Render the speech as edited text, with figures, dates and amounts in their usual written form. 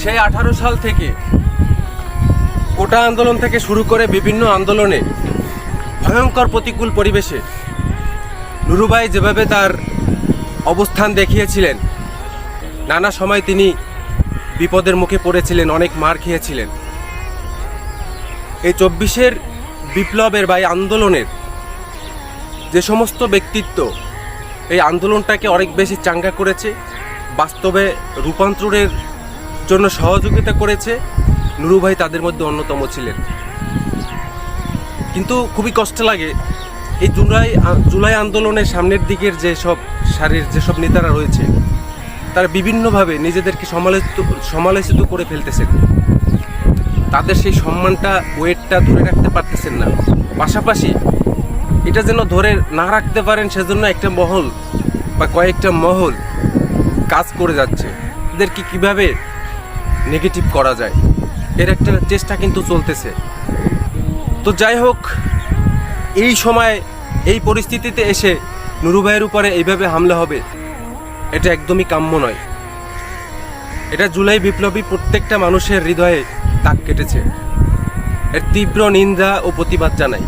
সেই 18 সাল থেকে কোটা আন্দোলন থেকে শুরু করে বিভিন্ন আন্দোলনে ভয়ঙ্কর প্রতিকূল পরিবেশে নুরু ভাই যেভাবে তার অবস্থান দেখিয়েছিলেন, নানা সময় তিনি বিপদের মুখে পড়েছিলেন, অনেক মার খেয়েছিলেন। এই 24-এর বিপ্লবের বা এই আন্দোলনের যে সমস্ত ব্যক্তিত্ব এই আন্দোলনটাকে অনেক বেশি চাঙ্গা করেছে, বাস্তবে রূপান্তরের জন্য সহযোগিতা করেছে, নুরু ভাই তাদের মধ্যে অন্যতম ছিলেন। কিন্তু খুবই কষ্ট লাগে এই জুলাই আন্দোলনের সামনের দিকের যেসব সারির যেসব নেতারা রয়েছে তারা বিভিন্নভাবে নিজেদেরকে সমালোচিত করে ফেলতেছেন। তাদের সেই সম্মানটা, ওয়েটটা ধরে রাখতে পারতেছেন না। পাশাপাশি এটা যেন ধরে না রাখতে পারেন সেজন্য একটা মহল বা কয়েকটা মহল কাজ করে যাচ্ছে, এদেরকে কিভাবে নেগেটিভ করা যায় এর একটা চেষ্টা কিন্তু চলতেছে। তো যাই হোক, এই সময় এই পরিস্থিতিতে এসে নুরু ভাইয়ের উপরে এইভাবে হামলা হবে এটা একদমই কাম্য নয়। এটা জুলাই বিপ্লবী প্রত্যেকটা মানুষের হৃদয়ে দাগ কেটেছে। এর তীব্র নিন্দা ও প্রতিবাদ জানাই।